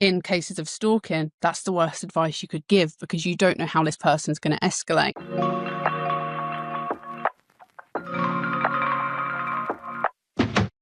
in cases of stalking, that's the worst advice you could give because you don't know how this person's going to escalate.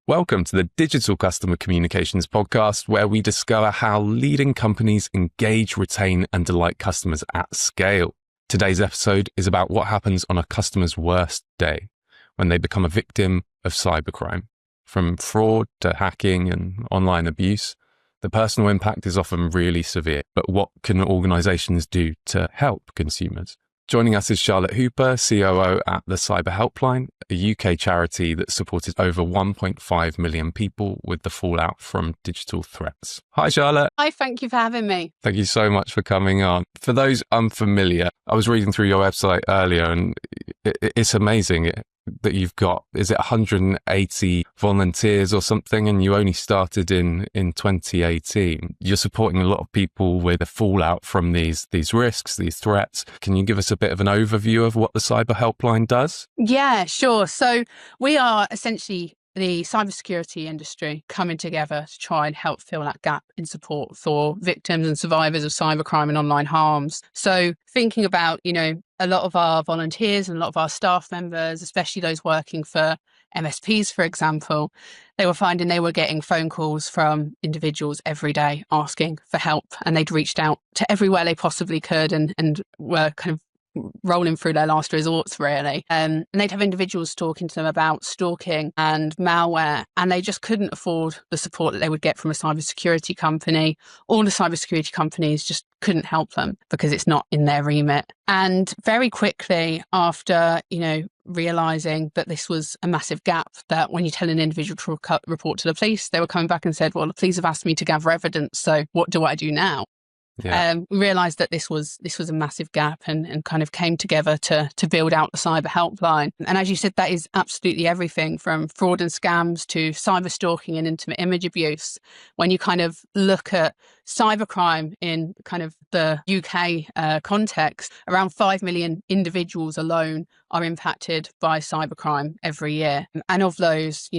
Welcome to the Digital Customer Communications Podcast, where we discover how leading companies engage, retain, and delight customers at scale. Today's episode is about what happens on a customer's worst day when they become a victim of cybercrime. From fraud to hacking and online abuse, the personal impact is often really severe. But what can organizations do to help consumers? Joining us is Charlotte Hooper, COO at the Cyber Helpline, a UK charity that supported over 1.5 million people with the fallout from digital threats. Hi, Charlotte. Hi, thank you for having me. Thank you so much for coming on. For those unfamiliar, I was reading through your website earlier and it's amazing that you've got, is it 180 volunteers or something, and you only started in 2018. You're supporting a lot of people with the fallout from these risks, these threats. Can you give us a bit of an overview of what the Cyber Helpline does? Yeah, sure. So we are essentially the cybersecurity industry coming together to try and help fill that gap in support for victims and survivors of cybercrime and online harms. So thinking about, a lot of our volunteers and a lot of our staff members, especially those working for MSPs, for example, they were finding they were getting phone calls from individuals every day asking for help, and they'd reached out to everywhere they possibly could and were kind of rolling through their last resorts, really. And they'd have individuals talking to them about stalking and malware, and they just couldn't afford the support that they would get from a cybersecurity company. All the cybersecurity companies just couldn't help them because it's not in their remit. And very quickly after, realizing that this was a massive gap, that when you tell an individual to report to the police, they were coming back and said, well, the police have asked me to gather evidence, so what do I do now? Yeah. We realised that this was a massive gap and kind of came together to build out the Cyber Helpline. And as you said, that is absolutely everything from fraud and scams to cyber stalking and intimate image abuse. When you kind of look at cybercrime in kind of the UK context, around 5 million individuals alone are impacted by cybercrime every year. And of those,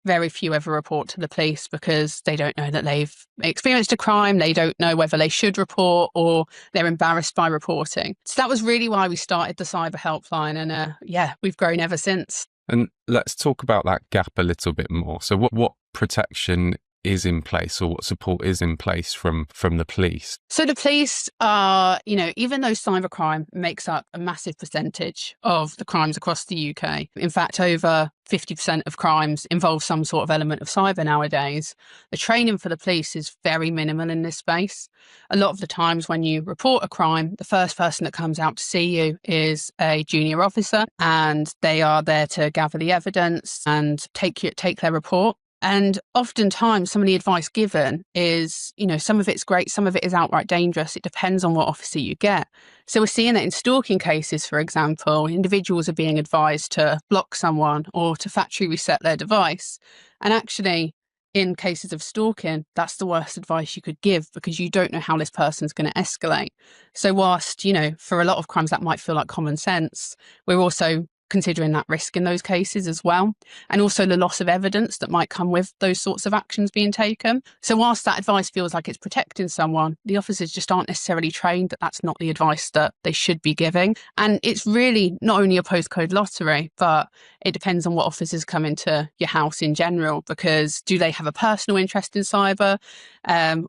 very few ever report to the police because they don't know that they've experienced a crime. They don't know whether they should report, or they're embarrassed by reporting. So that was really why we started the Cyber Helpline. And we've grown ever since. And let's talk about that gap a little bit more. So what protection is in place, or what support is in place from the police? So the police are, even though cybercrime makes up a massive percentage of the crimes across the UK, in fact, over 50% of crimes involve some sort of element of cyber nowadays, the training for the police is very minimal in this space. A lot of the times when you report a crime, the first person that comes out to see you is a junior officer, and they are there to gather the evidence and take their report. And oftentimes some of the advice given is, some of it's great, some of it is outright dangerous. It depends on what officer you get. So we're seeing that in stalking cases, for example, individuals are being advised to block someone or to factory reset their device. And actually, in cases of stalking, that's the worst advice you could give because you don't know how this person's going to escalate. So whilst, for a lot of crimes that might feel like common sense, we're also considering that risk in those cases as well, and also the loss of evidence that might come with those sorts of actions being taken. So whilst that advice feels like it's protecting someone, the officers just aren't necessarily trained that that's not the advice that they should be giving. And it's really not only a postcode lottery, but it depends on what officers come into your house in general, because do they have a personal interest in cyber,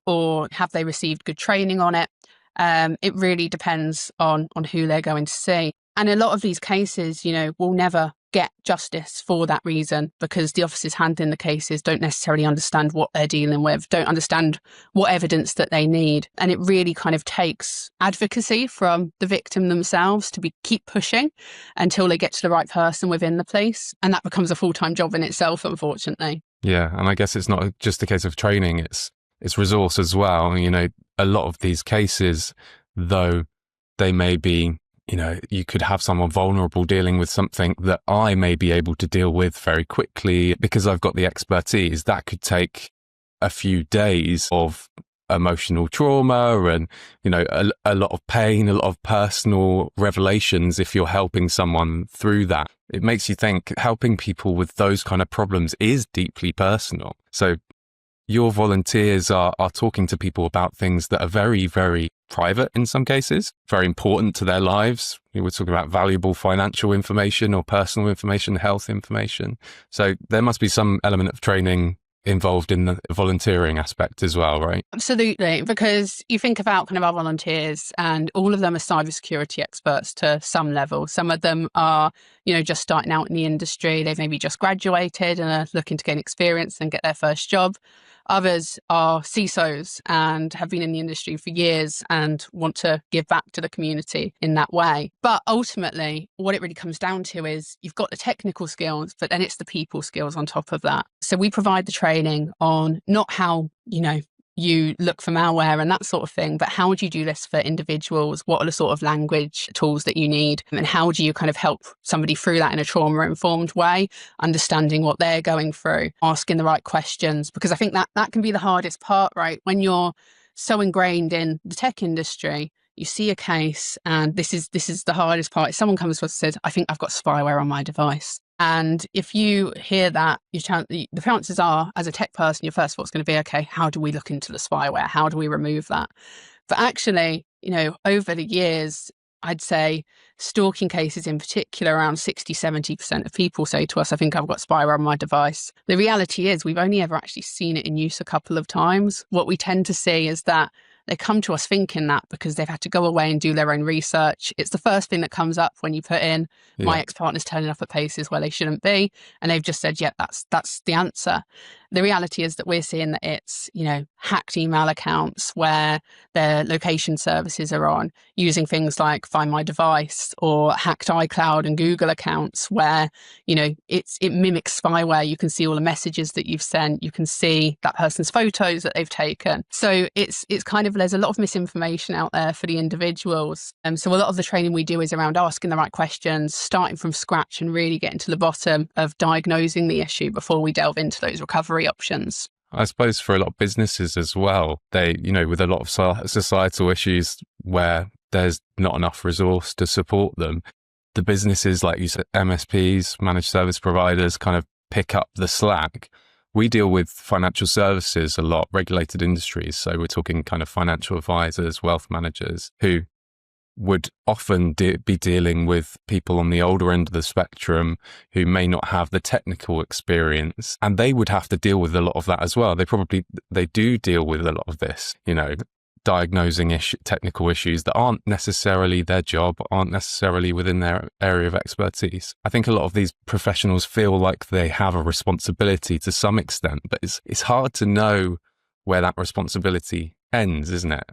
or have they received good training on it? It really depends on who they're going to see. And a lot of these cases, will never get justice for that reason, because the officers handling the cases don't necessarily understand what they're dealing with, don't understand what evidence that they need. And it really kind of takes advocacy from the victim themselves to keep pushing until they get to the right person within the police. And that becomes a full-time job in itself, unfortunately. Yeah. And I guess it's not just a case of training, it's resource as well. A lot of these cases, though they may be, you could have someone vulnerable dealing with something that I may be able to deal with very quickly because I've got the expertise. That could take a few days of emotional trauma and, a lot of pain, a lot of personal revelations if you're helping someone through that. It makes you think helping people with those kind of problems is deeply personal. So your volunteers are talking to people about things that are very, very private in some cases, very important to their lives. We're talking about valuable financial information or personal information, health information. So there must be some element of training involved in the volunteering aspect as well, right? Absolutely, because you think about kind of our volunteers and all of them are cybersecurity experts to some level. Some of them are, just starting out in the industry. They've maybe just graduated and are looking to gain experience and get their first job. Others are CISOs and have been in the industry for years and want to give back to the community in that way. But ultimately, what it really comes down to is you've got the technical skills, but then it's the people skills on top of that. So we provide the training on not how, you look for malware and that sort of thing, but how do you do this for individuals? What are the sort of language tools that you need? And how do you kind of help somebody through that in a trauma-informed way, understanding what they're going through, asking the right questions? Because I think that can be the hardest part, right? When you're so ingrained in the tech industry, you see a case, and this is the hardest part. If someone comes to us and says, I think I've got spyware on my device. And if you hear that, the chances are, as a tech person, your first thought's going to be, okay, how do we look into the spyware? How do we remove that? But actually, over the years, I'd say stalking cases in particular, around 60-70% of people say to us, I think I've got spyware on my device. The reality is we've only ever actually seen it in use a couple of times. What we tend to see is that they come to us thinking that because they've had to go away and do their own research. It's the first thing that comes up when you put in, my ex-partner's turning up at places where they shouldn't be. And they've just said, yeah, that's the answer. The reality is that we're seeing that it's, hacked email accounts where their location services are on, using things like Find My Device, or hacked iCloud and Google accounts where, it mimics spyware. You can see all the messages that you've sent. You can see that person's photos that they've taken. So it's kind of, there's a lot of misinformation out there for the individuals. So a lot of the training we do is around asking the right questions, starting from scratch and really getting to the bottom of diagnosing the issue before we delve into those recovery options. I suppose for a lot of businesses as well, they, with a lot of societal issues where there's not enough resource to support them, the businesses, like you said, MSPs, managed service providers, kind of pick up the slack. We deal with financial services a lot, regulated industries. So we're talking kind of financial advisors, wealth managers, who would often be dealing with people on the older end of the spectrum who may not have the technical experience, and they would have to deal with a lot of that as well. They do deal with a lot of this, diagnosing technical issues that aren't necessarily their job, aren't necessarily within their area of expertise. I think a lot of these professionals feel like they have a responsibility to some extent, but it's hard to know where that responsibility ends, isn't it?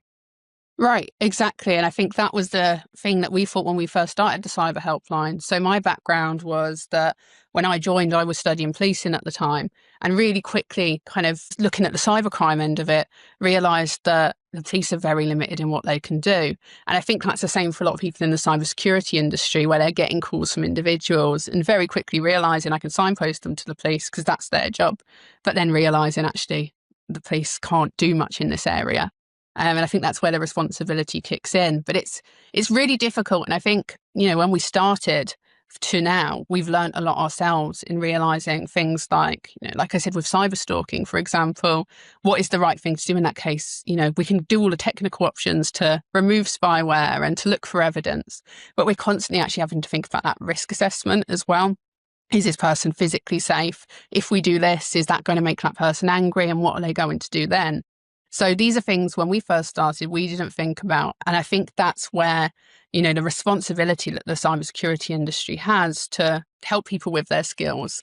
Right, exactly. And I think that was the thing that we thought when we first started the Cyber Helpline. So my background was that when I joined, I was studying policing at the time, and really quickly kind of looking at the cybercrime end of it, realised that the police are very limited in what they can do. And I think that's the same for a lot of people in the cybersecurity industry, where they're getting calls from individuals and very quickly realising I can signpost them to the police because that's their job, but then realising actually the police can't do much in this area. And I think that's where the responsibility kicks in. But it's really difficult. And I think, when we started to now, we've learned a lot ourselves in realizing things like, like I said, with cyber stalking, for example, what is the right thing to do in that case? We can do all the technical options to remove spyware and to look for evidence, but we're constantly actually having to think about that risk assessment as well. Is this person physically safe? If we do this, is that going to make that person angry? And what are they going to do then? So these are things when we first started, we didn't think about. And I think that's where, the responsibility that the cybersecurity industry has to help people with their skills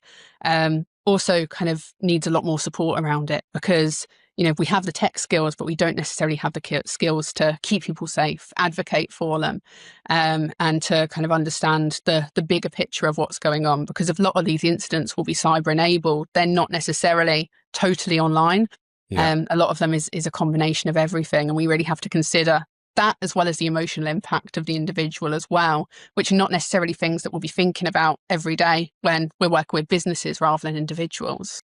also kind of needs a lot more support around it, because, we have the tech skills, but we don't necessarily have the skills to keep people safe, advocate for them, and to kind of understand the bigger picture of what's going on, because a lot of these incidents will be cyber enabled. They're not necessarily totally online. Yeah. A lot of them is a combination of everything. And we really have to consider that, as well as the emotional impact of the individual as well, which are not necessarily things that we'll be thinking about every day when we're working with businesses rather than individuals.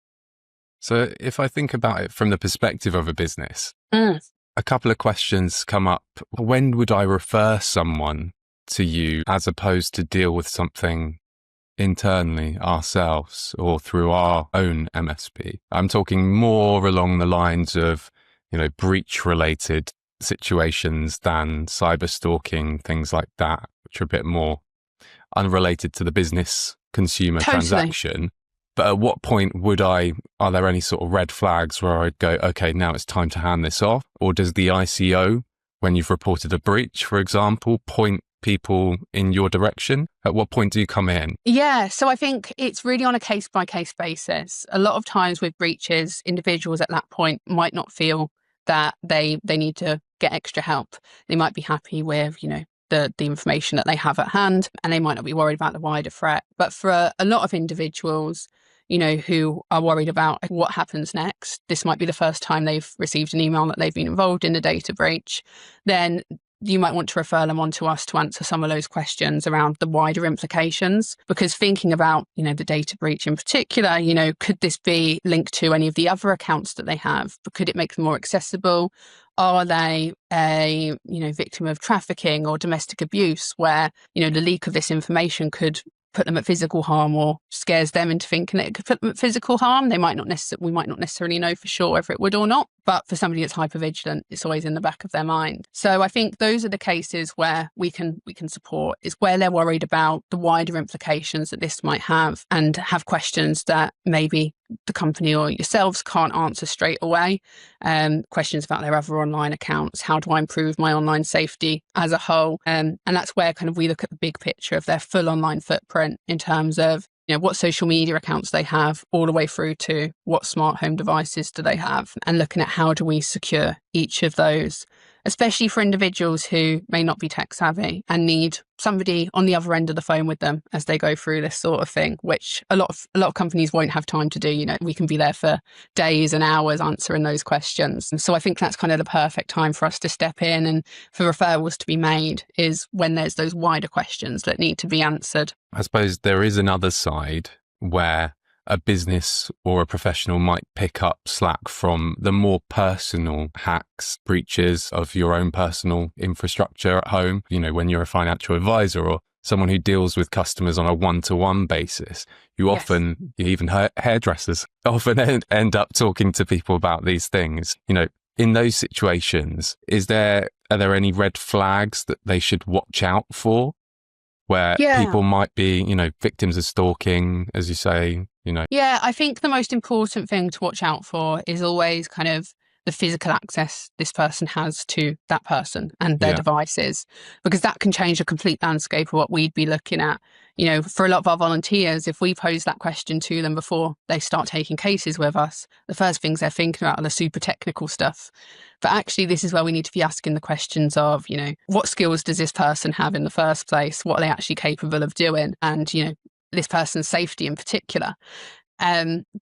So if I think about it from the perspective of a business, a couple of questions come up. When would I refer someone to you as opposed to deal with something internally ourselves or through our own MSP? I'm talking more along the lines of, breach related situations than cyber stalking, things like that, which are a bit more unrelated to the business consumer transaction. But at what point are there any sort of red flags where I'd go, okay, now it's time to hand this off? Or does the ICO, when you've reported a breach, for example, point people in your direction? At what point do you come in? Yeah, so I think it's really on a case-by-case basis. A lot of times with breaches, individuals at that point might not feel that they need to get extra help. They might be happy with, the information that they have at hand, and they might not be worried about the wider threat. But for a lot of individuals, who are worried about what happens next, this might be the first time they've received an email that they've been involved in a data breach, then you might want to refer them on to us to answer some of those questions around the wider implications. Because thinking about, the data breach in particular, could this be linked to any of the other accounts that they have? Could it make them more accessible? Are they a, victim of trafficking or domestic abuse where, the leak of this information could put them at physical harm or scares them into thinking that it could put them at physical harm? We might not necessarily know for sure if it would or not, but for somebody that's hypervigilant, it's always in the back of their mind. So I think those are the cases where we can support, is where they're worried about the wider implications that this might have and have questions that maybe the company or yourselves can't answer straight away. Questions about their other online accounts. How do I improve my online safety as a whole? And that's where kind of we look at the big picture of their full online footprint in terms of, what social media accounts they have, all the way through to what smart home devices do they have, and looking at how do we secure each of those, especially for individuals who may not be tech savvy and need somebody on the other end of the phone with them as they go through this sort of thing, which a lot of companies won't have time to do. We can be there for days and hours answering those questions. And so I think that's kind of the perfect time for us to step in and for referrals to be made, is when there's those wider questions that need to be answered. I suppose there is another side where a business or a professional might pick up slack from the more personal hacks, breaches of your own personal infrastructure at home. When you're a financial advisor or someone who deals with customers on a one-to-one basis, even hairdressers often end up talking to people about these things. In those situations, are there any red flags that they should watch out for? Where people might be, victims of stalking, as you say, Yeah, I think the most important thing to watch out for is always kind of the physical access this person has to that person and their devices, because that can change the complete landscape of what we'd be looking at. For a lot of our volunteers, if we pose that question to them before they start taking cases with us, the first things they're thinking about are the super technical stuff. But actually, this is where we need to be asking the questions of, what skills does this person have in the first place? What are they actually capable of doing? And, this person's safety in particular.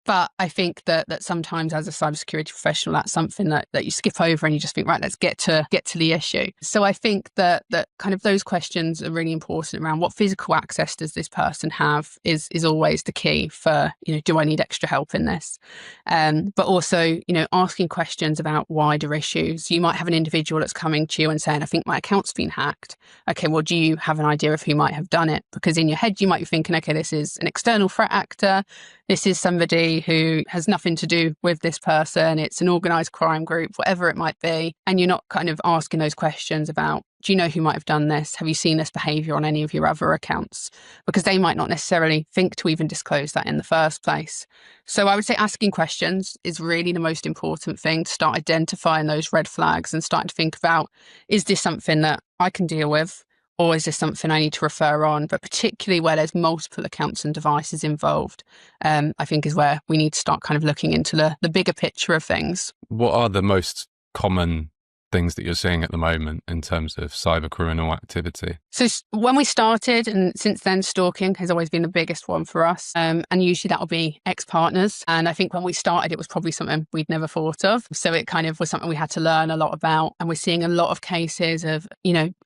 But I think that sometimes as a cybersecurity professional, that's something that you skip over and you just think, right, let's get to the issue. So I think that kind of those questions are really important around what physical access does this person have is always the key for, do I need extra help in this? But also, asking questions about wider issues. You might have an individual that's coming to you and saying, I think my account's been hacked. Okay, well, do you have an idea of who might have done it? Because in your head, you might be thinking, okay, this is an external threat actor. This is somebody who has nothing to do with this person. It's an organised crime group, whatever it might be. And you're not kind of asking those questions about, do you know who might have done this? Have you seen this behaviour on any of your other accounts? Because they might not necessarily think to even disclose that in the first place. So I would say asking questions is really the most important thing to start identifying those red flags and starting to think about, is this something that I can deal with? Or is this something I need to refer on? But particularly where there's multiple accounts and devices involved, I think is where we need to start kind of looking into the bigger picture of things. What are the most common things that you're seeing at the moment in terms of cyber criminal activity? So when we started, and since then, stalking has always been the biggest one for us. And usually that'll be ex-partners. And I think when we started, it was probably something we'd never thought of. So it kind of was something we had to learn a lot about. And we're seeing a lot of cases of,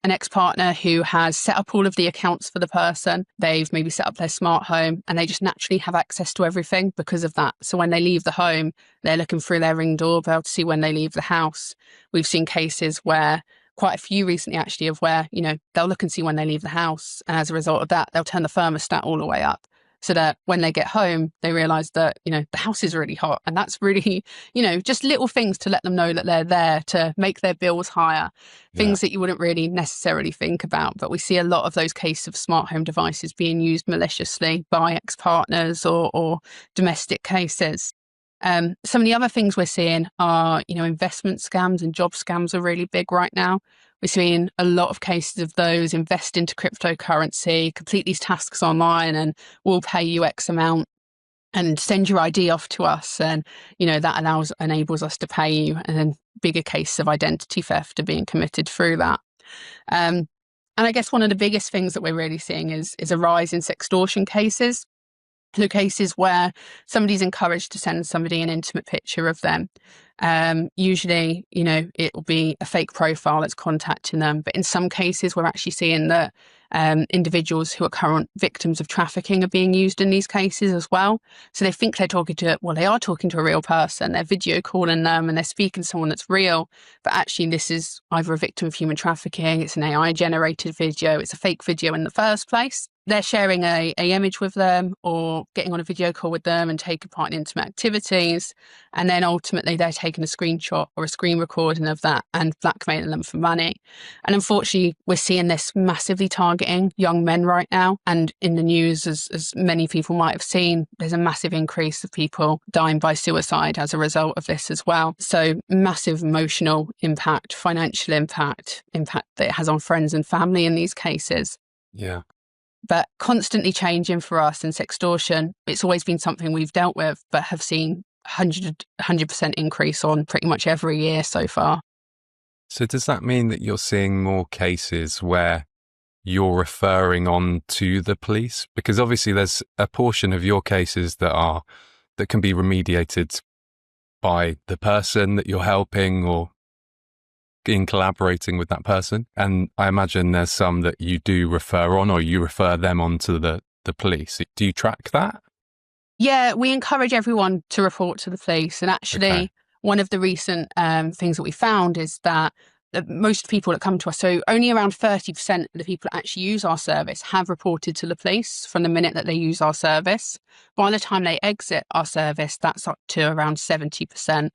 an ex-partner who has set up all of the accounts for the person. They've maybe set up their smart home and they just naturally have access to everything because of that. So when they leave the home, they're looking through their Ring doorbell to see when they leave the house. We've seen cases where, quite a few recently actually, of where, they'll look and see when they leave the house. And as a result of that, they'll turn the thermostat all the way up. so that when they get home, they realize that, the house is really hot. And that's really, just little things to let them know that they're there to make their bills higher, Yeah. things that you wouldn't really necessarily think about. But we see a lot of those cases of smart home devices being used maliciously by ex-partners or domestic cases. Some of the other things we're seeing are, investment scams and job scams are really big right now. We're seeing a lot of cases of those: invest into cryptocurrency, complete these tasks online, and we'll pay you X amount and send your ID off to us. And, that enables us to pay you. And then bigger cases of identity theft are being committed through that. And I guess one of the biggest things that we're really seeing is a rise in sextortion cases. The cases where somebody's encouraged to send somebody an intimate picture of them. Usually, it will be a fake profile that's contacting them. But in some cases, we're actually seeing that individuals who are current victims of trafficking are being used in these cases as well. So they think they are talking to a real person. They're video calling them and they're speaking to someone that's real. But actually, this is either a victim of human trafficking, it's an AI generated video, it's a fake video in the first place. They're sharing a image with them or getting on a video call with them and taking part in intimate activities. And then ultimately they're taking a screenshot or a screen recording of that and blackmailing them for money. And unfortunately, we're seeing this massively targeting young men right now. And in the news, as many people might have seen, there's a massive increase of people dying by suicide as a result of this as well. So massive emotional impact, financial impact that it has on friends and family in these cases. Yeah. But constantly changing for us. And sextortion, it's always been something we've dealt with, but have seen 100% increase on pretty much every year so far. So does that mean that you're seeing more cases where you're referring on to the police? Because obviously there's a portion of your cases that can be remediated by the person that you're helping or in collaborating with that person. And I imagine there's some that you do refer on or you refer them on to the police. Do you track that? Yeah, we encourage everyone to report to the police. And actually, one of the recent things that we found is that most people that come to us, so only around 30% of the people that actually use our service have reported to the police from the minute that they use our service. By the time they exit our service, that's up to around 70%.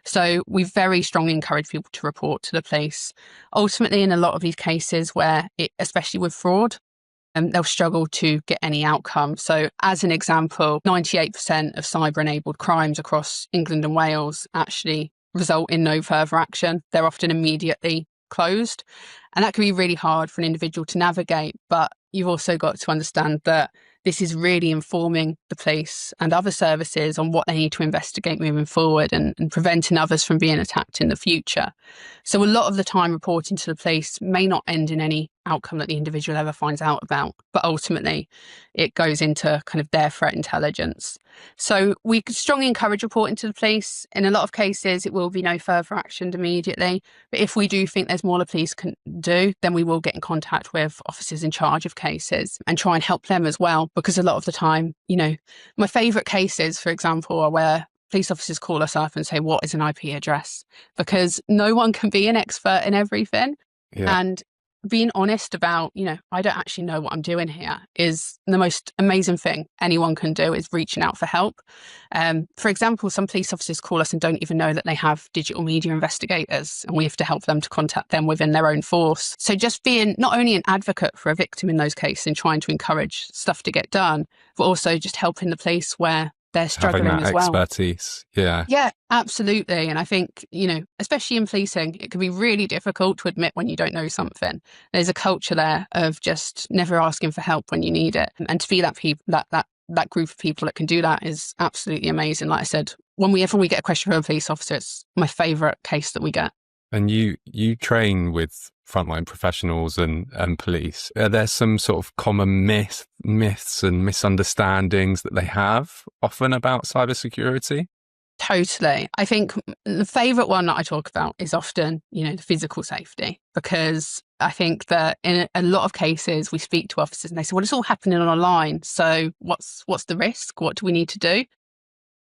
So we very strongly encourage people to report to the police. Ultimately, in a lot of these cases especially with fraud, they'll struggle to get any outcome. So as an example, 98% of cyber-enabled crimes across England and Wales actually result in no further action. They're often immediately closed. And that can be really hard for an individual to navigate. But you've also got to understand that this is really informing the police and other services on what they need to investigate moving forward and preventing others from being attacked in the future. So a lot of the time reporting to the police may not end in any outcome that the individual ever finds out about, but ultimately it goes into kind of their threat intelligence. So we strongly encourage reporting to the police. In a lot of cases, it will be no further action immediately. But if we do think there's more the police can do, then we will get in contact with officers in charge of cases and try and help them as well. Because a lot of the time, my favourite cases, for example, are where police officers call us up and say, what is an IP address? Because no one can be an expert in everything. Yeah. And being honest about, I don't actually know what I'm doing here is the most amazing thing anyone can do, is reaching out for help. For example, some police officers call us and don't even know that they have digital media investigators, and we have to help them to contact them within their own force. So just being not only an advocate for a victim in those cases and trying to encourage stuff to get done, but also just helping the police where they're struggling having that as well. Expertise. Yeah, absolutely. And I think, especially in policing, it can be really difficult to admit when you don't know something. There's a culture there of just never asking for help when you need it, and to be that group of people that can do that is absolutely amazing. Like I said, whenever we get a question from a police officer, it's my favorite case that we get. And you train with frontline professionals and police. Are there some sort of common myths and misunderstandings that they have often about cybersecurity? Totally. I think the favourite one that I talk about is often, the physical safety, because I think that in a lot of cases we speak to officers and they say, well, it's all happening online. So what's the risk? What do we need to do?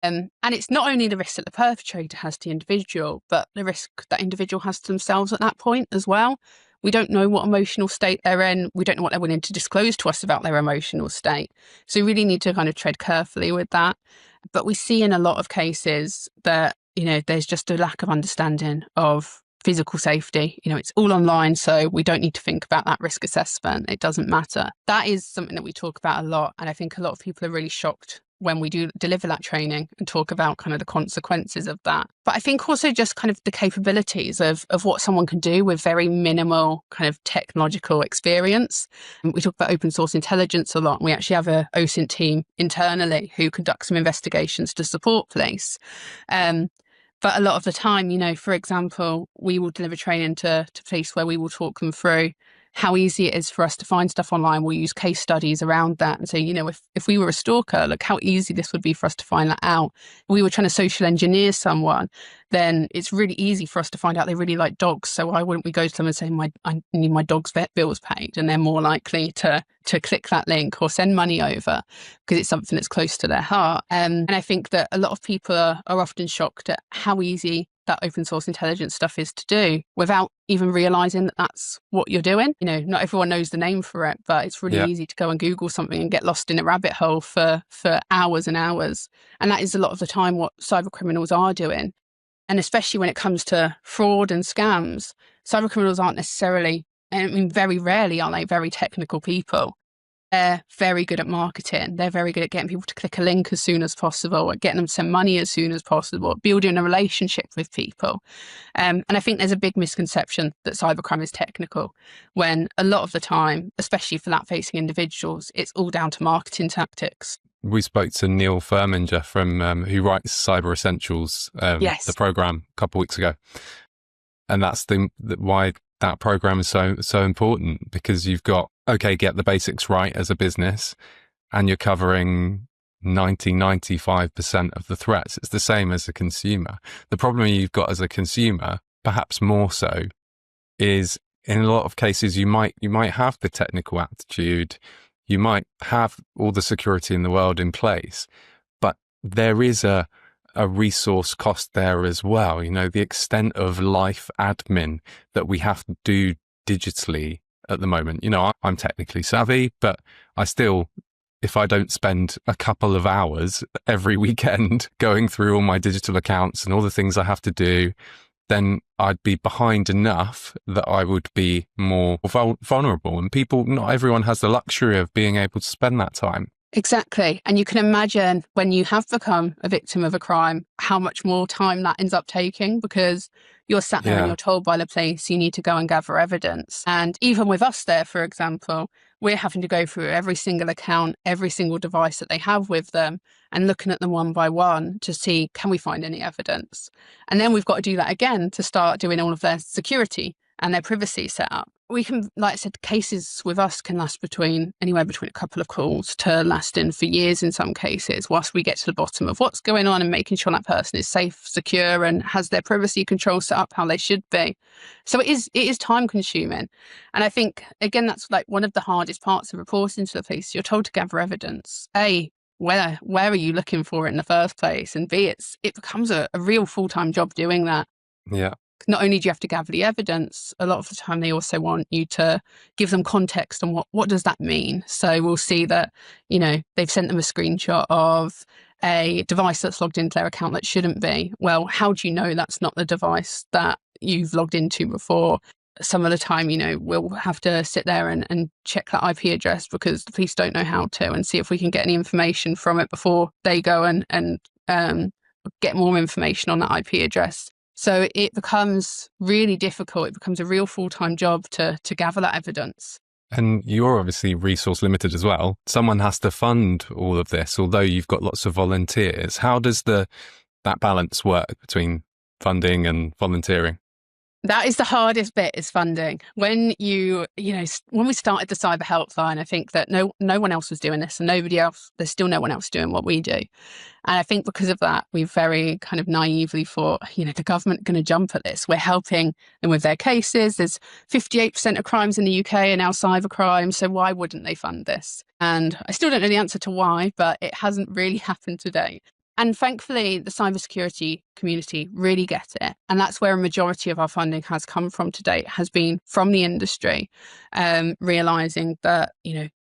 And it's not only the risk that the perpetrator has to the individual, but the risk that individual has to themselves at that point as well. We don't know what emotional state they're in. We don't know what they're willing to disclose to us about their emotional state. So we really need to kind of tread carefully with that. But we see in a lot of cases that, there's just a lack of understanding of physical safety. It's all online, so we don't need to think about that risk assessment. It doesn't matter. That is something that we talk about a lot. And I think a lot of people are really shocked when we do deliver that training and talk about kind of the consequences of that. But I think also just kind of the capabilities of what someone can do with very minimal kind of technological experience. We talk about open source intelligence a lot. And we actually have a OSINT team internally who conduct some investigations to support police. But a lot of the time, for example, we will deliver training to police where we will talk them through how easy it is for us to find stuff online. We'll use case studies around that and say, if we were a stalker, look how easy this would be for us to find that out. If we were trying to social engineer someone, then it's really easy for us to find out they really like dogs. So why wouldn't we go to them and say, I need my dog's vet bills paid? And they're more likely to click that link or send money over because it's something that's close to their heart. And I think that a lot of people are often shocked at how easy that open source intelligence stuff is to do without even realizing that that's what you're doing. Not everyone knows the name for it, but it's really easy to go and Google something and get lost in a rabbit hole for hours and hours. And that is a lot of the time what cyber criminals are doing. And especially when it comes to fraud and scams, cyber criminals aren't necessarily, very rarely are they very technical people. They're very good at marketing. They're very good at getting people to click a link as soon as possible, at getting them to send money as soon as possible, building a relationship with people. And I think there's a big misconception that cybercrime is technical, when a lot of the time, especially for that facing individuals, it's all down to marketing tactics. We spoke to Neil Firminger from who writes Cyber Essentials, the program, a couple of weeks ago. And that's why that program is so important, because you've got, get the basics right as a business, and you're covering 95% of the threats. It's the same as a consumer. The problem you've got as a consumer, perhaps more so, is in a lot of cases you might have the technical aptitude, you might have all the security in the world in place, but there is a resource cost there as well. The extent of life admin that we have to do digitally at the moment. I'm technically savvy, but I still, if I don't spend a couple of hours every weekend going through all my digital accounts and all the things I have to do, then I'd be behind enough that I would be more vulnerable. And not everyone has the luxury of being able to spend that time. Exactly. And you can imagine when you have become a victim of a crime, how much more time that ends up taking, because you're sat there and you're told by the police you need to go and gather evidence. And even with us there, for example, we're having to go through every single account, every single device that they have with them, and looking at them one by one to see, can we find any evidence? And then we've got to do that again to start doing all of their security and their privacy setup. We can, like I said, cases with us can last anywhere between a couple of calls to lasting for years in some cases, whilst we get to the bottom of what's going on and making sure that person is safe, secure, and has their privacy control set up how they should be. So it is time consuming. And I think, again, that's like one of the hardest parts of reporting to the police. You're told to gather evidence. A, where are you looking for it in the first place? And B, it becomes a real full-time job doing that. Yeah. Not only do you have to gather the evidence, a lot of the time they also want you to give them context on what does that mean. So we'll see that, they've sent them a screenshot of a device that's logged into their account that shouldn't be. Well, how do you know that's not the device that you've logged into before? Some of the time, we'll have to sit there and check that IP address because the police don't know how to, and see if we can get any information from it before they go and get more information on that IP address. So it becomes really difficult. It becomes a real full-time job to gather that evidence. And you're obviously resource limited as well. Someone has to fund all of this, although you've got lots of volunteers. How does that balance work between funding and volunteering? That is the hardest bit, is funding. When when we started the Cyber Helpline, I think that no one else was doing this, and there's still no one else doing what we do. And I think because of that, we very kind of naively thought, the government are going to jump at this. We're helping them with their cases. There's 58% of crimes in the UK are now cybercrime. So why wouldn't they fund this? And I still don't know the answer to why, but it hasn't really happened to date. And thankfully, the cybersecurity community really get it. And that's where a majority of our funding has come from to date, has been from the industry, realizing that,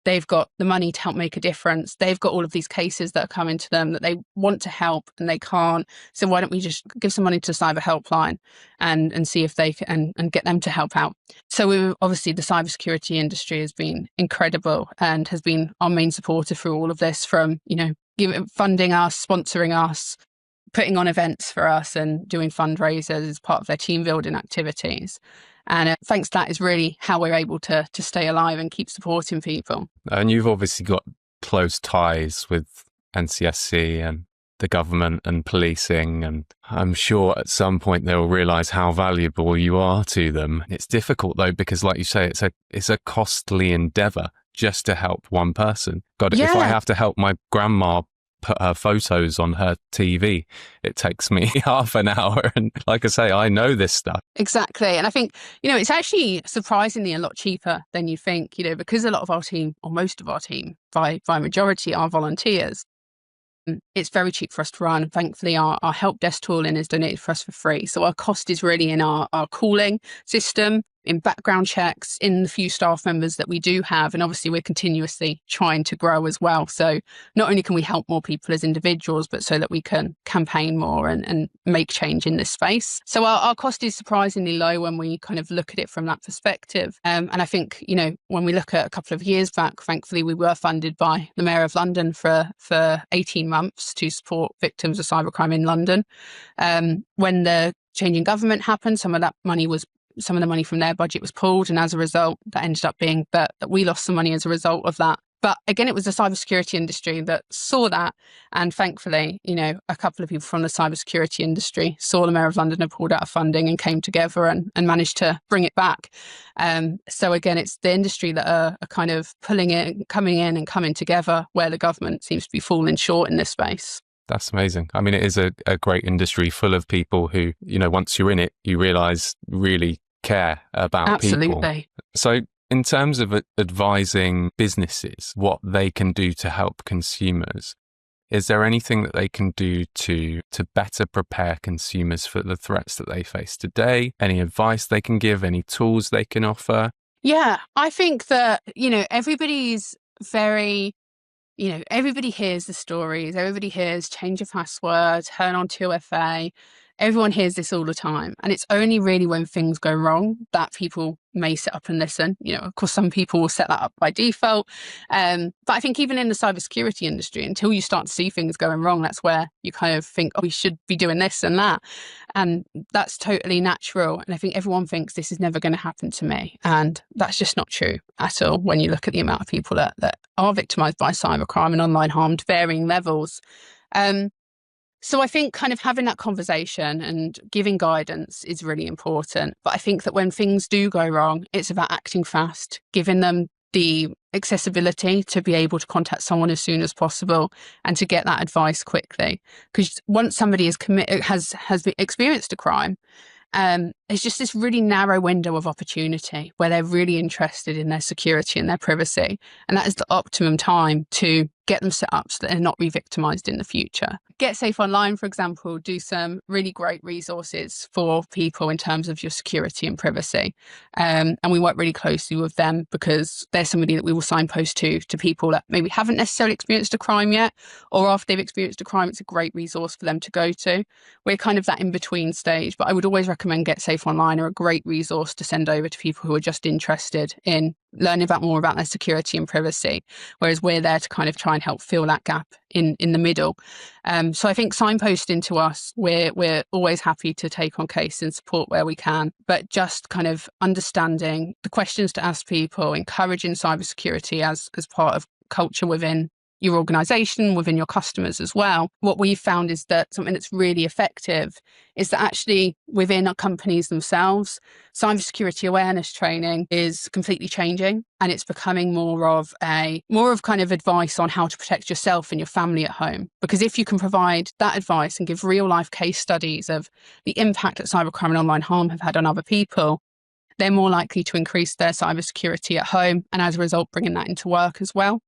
they've got the money to help make a difference. They've got all of these cases that are coming to them that they want to help and they can't. So why don't we just give some money to Cyber Helpline and see if they can and get them to help out. So obviously the cybersecurity industry has been incredible and has been our main supporter through all of this, from, funding us, sponsoring us, putting on events for us and doing fundraisers as part of their team building activities. And thanks to that is really how we're able to stay alive and keep supporting people. And you've obviously got close ties with NCSC and the government and policing, and I'm sure at some point they'll realise how valuable you are to them. It's difficult though, because like you say, it's a costly endeavour just to help one person. God, if I have to help my grandma put her photos on her TV, it takes me half an hour. And like I say, I know this stuff. Exactly. And I think, it's actually surprisingly a lot cheaper than you think, because a lot of our team, or most of our team, by majority, are volunteers. It's very cheap for us to run. Thankfully, our help desk tooling is donated for us for free. So our cost is really in our calling system, in background checks, in the few staff members that we do have. And obviously, we're continuously trying to grow as well. So not only can we help more people as individuals, but so that we can campaign more and make change in this space. So our cost is surprisingly low when we kind of look at it from that perspective. And I think, when we look at a couple of years back, thankfully, we were funded by the Mayor of London for 18 months to support victims of cybercrime in London. When the change in government happened, some of the money from their budget was pulled. And as a result, that ended up being that we lost some money as a result of that. But again, it was the cybersecurity industry that saw that. And thankfully, a couple of people from the cybersecurity industry saw the Mayor of London had pulled out of funding and came together and managed to bring it back. So again, it's the industry that are kind of pulling it, coming in and coming together, where the government seems to be falling short in this space. That's amazing. I mean, it is a great industry full of people who, once you're in it, you realise really care about people. Absolutely. So in terms of advising businesses what they can do to help consumers, is there anything that they can do to better prepare consumers for the threats that they face today? Any advice they can give? Any tools they can offer? Yeah, I think that, everybody's very... everybody hears the stories. Everybody hears change your password, turn on 2FA. Everyone hears this all the time. And it's only really when things go wrong that people may sit up and listen. Of course, some people will set that up by default. But I think even in the cybersecurity industry, until you start to see things going wrong, that's where you kind of think, we should be doing this and that. And that's totally natural. And I think everyone thinks this is never going to happen to me. And that's just not true at all when you look at the amount of people that are victimized by cybercrime and online harm to varying levels. So I think kind of having that conversation and giving guidance is really important. But I think that when things do go wrong, it's about acting fast, giving them the accessibility to be able to contact someone as soon as possible and to get that advice quickly. Because once somebody has experienced a crime, it's just this really narrow window of opportunity where they're really interested in their security and their privacy. And that is the optimum time to get them set up so that they're not re-victimized in the future. Get Safe Online, for example, do some really great resources for people in terms of your security and privacy. And we work really closely with them because they're somebody that we will signpost to people that maybe haven't necessarily experienced a crime yet, or after they've experienced a crime, it's a great resource for them to go to. We're kind of that in-between stage, but I would always recommend Get Safe Online are a great resource to send over to people who are just interested in learning more about their security and privacy, whereas we're there to kind of try and help fill that gap in the middle. So I think signposting to us, we're always happy to take on case and support where we can, but just kind of understanding the questions to ask people, encouraging cybersecurity as part of culture within your organization, within your customers as well. What we've found is that something that's really effective is that actually within our companies themselves, cybersecurity awareness training is completely changing, and it's becoming more of kind of advice on how to protect yourself and your family at home. Because if you can provide that advice and give real life case studies of the impact that cybercrime and online harm have had on other people, they're more likely to increase their cybersecurity at home, and as a result, bringing that into work as well.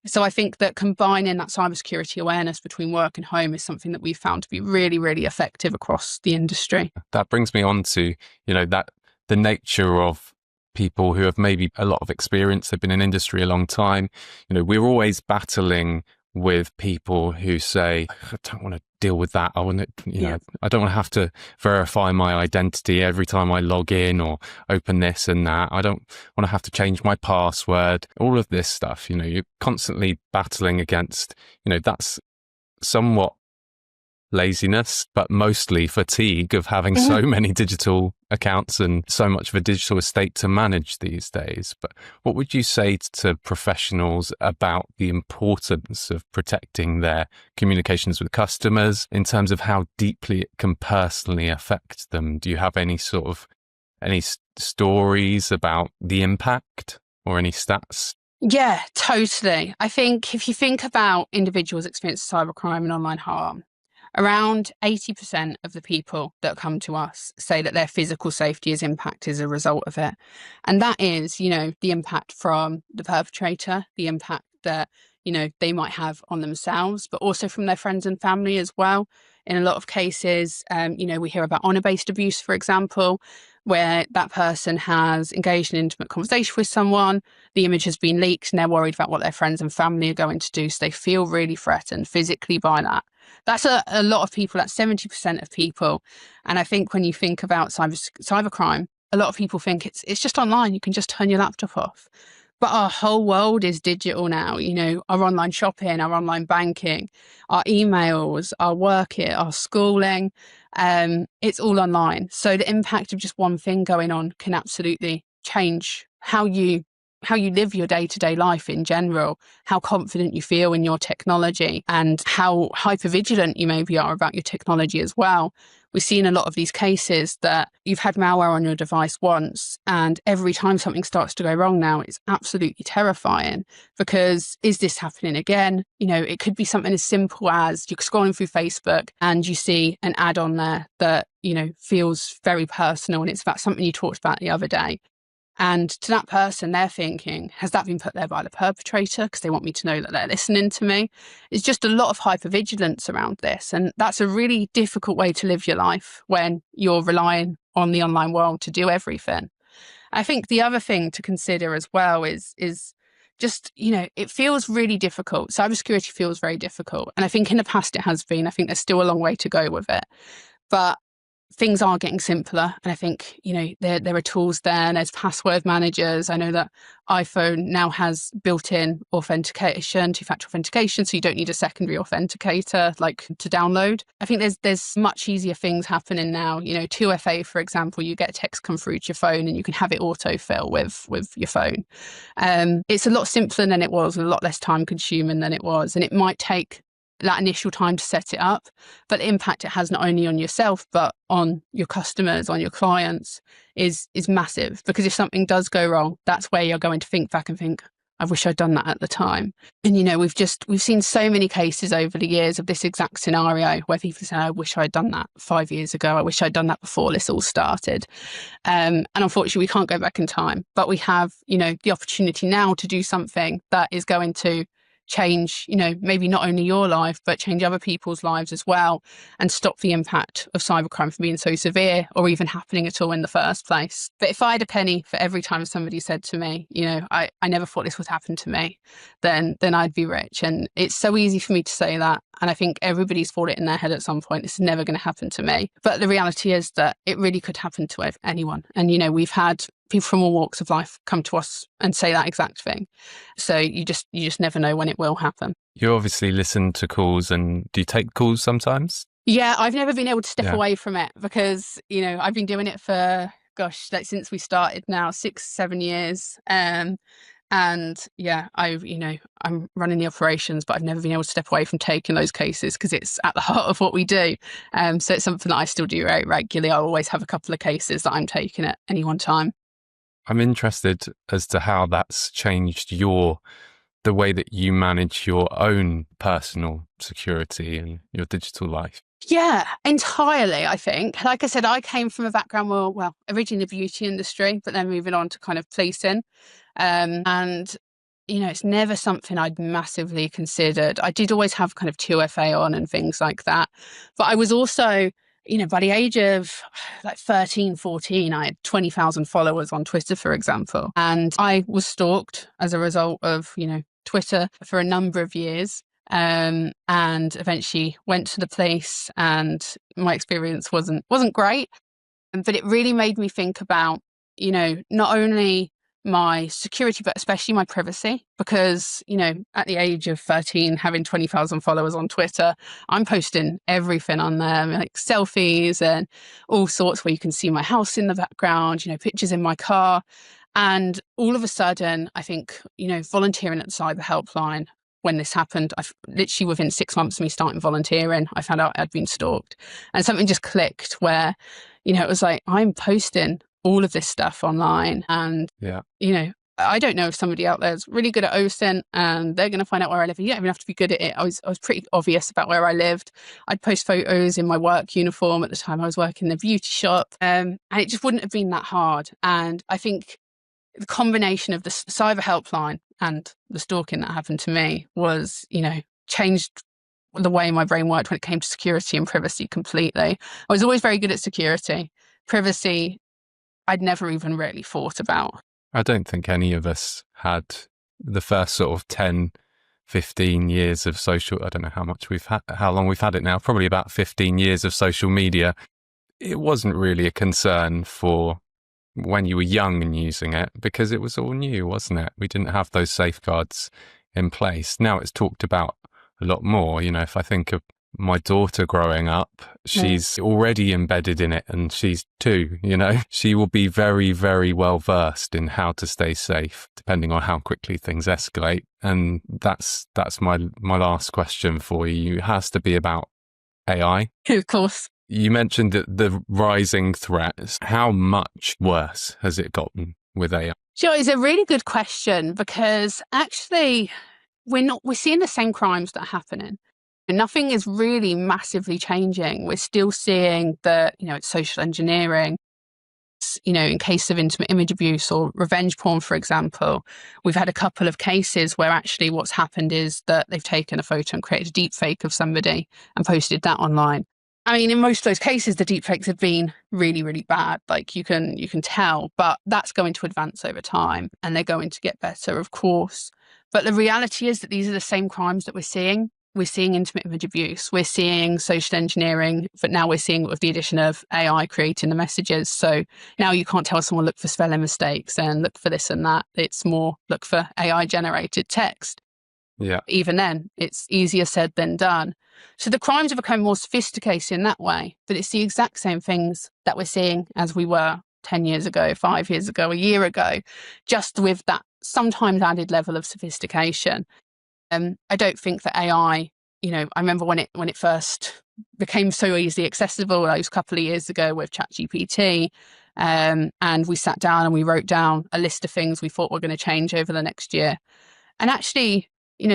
So I think that combining that cybersecurity awareness between work and home is something that we've found to be really, really effective across the industry. That brings me on to, that the nature of people who have maybe a lot of experience, they've been in industry a long time. We're always battling with people who say, I don't want to deal with that. I want to, I don't want to have to verify my identity every time I log in or open this and that. I don't want to have to change my password, all of this stuff. You're constantly battling against, that's somewhat laziness, but mostly fatigue of having so many digital accounts and so much of a digital estate to manage these days. But what would you say to professionals about the importance of protecting their communications with customers in terms of how deeply it can personally affect them? Do you have any stories about the impact or any stats? Yeah, totally. I think if you think about individuals' experience of cybercrime and online harm, around 80% of the people that come to us say that their physical safety is impacted as a result of it. And that is, the impact from the perpetrator, the impact that, they might have on themselves, but also from their friends and family as well. In a lot of cases, we hear about honor-based abuse, for example, where that person has engaged in an intimate conversation with someone, the image has been leaked, and they're worried about what their friends and family are going to do. So they feel really threatened physically by that. That's a lot of people. That's 70% of people. And I think when you think about cybercrime, a lot of people think it's just online. You can just turn your laptop off. But our whole world is digital now. Our online shopping, our online banking, our emails, our work, our schooling, it's all online. So the impact of just one thing going on can absolutely change how you live your day-to-day life in general, how confident you feel in your technology, and how hypervigilant you maybe are about your technology as well. We've seen a lot of these cases that you've had malware on your device once, and every time something starts to go wrong now, it's absolutely terrifying, because is this happening again? It could be something as simple as you're scrolling through Facebook and you see an ad on there that, feels very personal, and it's about something you talked about the other day. And to that person, they're thinking, has that been put there by the perpetrator because they want me to know that they're listening to me? It's just a lot of hypervigilance around this. And that's a really difficult way to live your life when you're relying on the online world to do everything. I think the other thing to consider as well is just, it feels really difficult. Cybersecurity feels very difficult. And I think in the past it has been. I think there's still a long way to go with it. But things are getting simpler. And I think, there are tools there, and there's password managers. I know that iPhone now has built-in authentication, two-factor authentication, so you don't need a secondary authenticator to download. I think there's much easier things happening now. 2FA, for example, you get a text come through to your phone and you can have it autofill with your phone. It's a lot simpler than it was, and a lot less time consuming than it was. And it might take that initial time to set it up, but the impact it has not only on yourself but on your customers, on your clients is massive. Because if something does go wrong, that's where you're going to think back and think, I wish I'd done that at the time. And we've seen so many cases over the years of this exact scenario where people say, I wish I'd done that 5 years ago, I wish I'd done that before this all started. And unfortunately we can't go back in time, but we have the opportunity now to do something that is going to change, maybe not only your life, but change other people's lives as well, and stop the impact of cybercrime from being so severe or even happening at all in the first place. But if I had a penny for every time somebody said to me, I never thought this would happen to me, then I'd be rich. And it's so easy for me to say that. And I think everybody's thought it in their head at some point, this is never going to happen to me. But the reality is that it really could happen to anyone. And, we've had people from all walks of life come to us and say that exact thing. So you just never know when it will happen. You obviously listen to calls, and do you take calls sometimes? Yeah, I've never been able to step away from it because, I've been doing it for, since we started now, 6-7 years. And yeah, I'm running the operations, but I've never been able to step away from taking those cases because it's at the heart of what we do. So it's something that I still do very regularly. I always have a couple of cases that I'm taking at any one time. I'm interested as to how that's changed the way that you manage your own personal security and your digital life. Yeah, entirely, I think. Like I said, I came from a background originally the beauty industry, but then moving on to kind of policing. And it's never something I'd massively considered. I did always have kind of 2FA on and things like that. But I was also, by the age of like 13, 14, I had 20,000 followers on Twitter, for example. And I was stalked as a result of, Twitter for a number of years. And eventually went to the police, and my experience wasn't great. But it really made me think about, not only my security, but especially my privacy, because, at the age of 13, having 20,000 followers on Twitter, I'm posting everything on there, like selfies and all sorts, where you can see my house in the background, pictures in my car. And all of a sudden, I think, volunteering at the Cyber Helpline, when this happened, I've literally within 6 months of me starting volunteering, I found out I'd been stalked, and something just clicked where, it was like, I'm posting all of this stuff online, and, I don't know if somebody out there is really good at OSINT and they're going to find out where I live. You don't even have to be good at it. I was pretty obvious about where I lived. I'd post photos in my work uniform. At the time I was working in a beauty shop, and it just wouldn't have been that hard. And I think the combination of the Cyber Helpline and the stalking that happened to me was, changed the way my brain worked when it came to security and privacy completely. I was always very good at security. Privacy, I'd never even really thought about. I don't think any of us had the first sort of 10, 15 years of social, I don't know how long we've had it now, probably about 15 years of social media. It wasn't really a concern for when you were young and using it, because it was all new, wasn't it? We didn't have those safeguards in place. Now it's talked about a lot more. If I think of my daughter growing up, she's already embedded in it, and she's 2, she will be very, very well versed in how to stay safe, depending on how quickly things escalate. And that's my last question for you. It has to be about AI. Of course. You mentioned that the rising threats. How much worse has it gotten with AI? Sure, it's a really good question, because actually we're seeing the same crimes that are happening. Nothing is really massively changing. We're still seeing that, it's social engineering. In case of intimate image abuse or revenge porn, for example, we've had a couple of cases where actually what's happened is that they've taken a photo and created a deep fake of somebody and posted that online. I mean, in most of those cases, the deepfakes have been really, really bad. Like you can tell, but that's going to advance over time, and they're going to get better, of course. But the reality is that these are the same crimes that we're seeing. We're seeing intimate image abuse. We're seeing social engineering, but now we're seeing with the addition of AI creating the messages. So now you can't tell someone, look for spelling mistakes and look for this and that. It's more look for AI generated text. Yeah. Even then, it's easier said than done. So the crimes have become more sophisticated in that way, but it's the exact same things that we're seeing as we were 10 years ago, 5 years ago, a year ago, just with that sometimes added level of sophistication. I don't think that AI, I remember when it first became so easily accessible, those couple of years ago with ChatGPT, and we sat down and we wrote down a list of things we thought were going to change over the next year. And actually,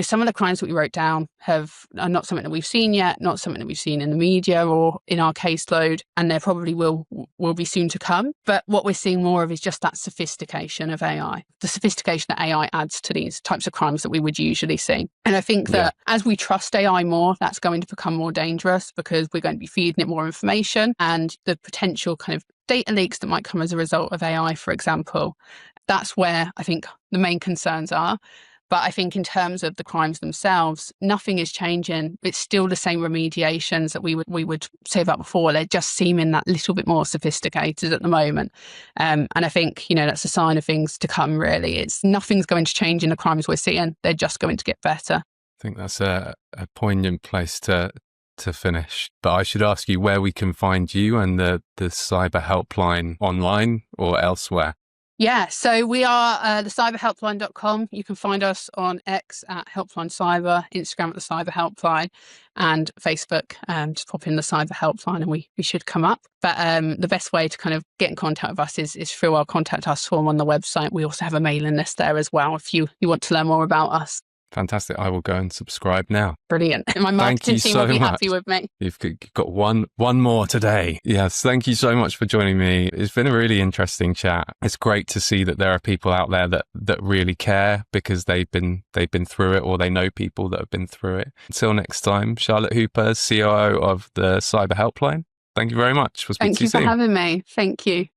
some of the crimes that we wrote down are not something that we've seen yet, not something that we've seen in the media or in our caseload, and there probably will be soon to come. But what we're seeing more of is just that sophistication of AI, the sophistication that AI adds to these types of crimes that we would usually see. And I think that as we trust AI more, that's going to become more dangerous, because we're going to be feeding it more information, and the potential kind of data leaks that might come as a result of AI, for example. That's where I think the main concerns are. But I think in terms of the crimes themselves, nothing is changing. It's still the same remediations that we would say about before. They're just seeming that little bit more sophisticated at the moment. And I think, that's a sign of things to come, really. Nothing's going to change in the crimes we're seeing. They're just going to get better. I think that's a poignant place to finish. But I should ask you where we can find you and the Cyber Helpline online or elsewhere. Yeah, so we are thecyberhelpline.com. You can find us on X at Helpline Cyber, Instagram at the Cyber Helpline, and Facebook. Just pop in the Cyber Helpline and we should come up. But the best way to kind of get in contact with us is through our Contact Us form on the website. We also have a mailing list there as well if you want to learn more about us. Fantastic. I will go and subscribe now. Brilliant. My marketing team will be happy with me. You've got one more today. Yes. Thank you so much for joining me. It's been a really interesting chat. It's great to see that there are people out there that really care because they've been through it, or they know people that have been through it. Until next time, Charlotte Hooper, COO of the Cyber Helpline. Thank you very much. We'll speak to you soon. Thank you for having me. Thank you.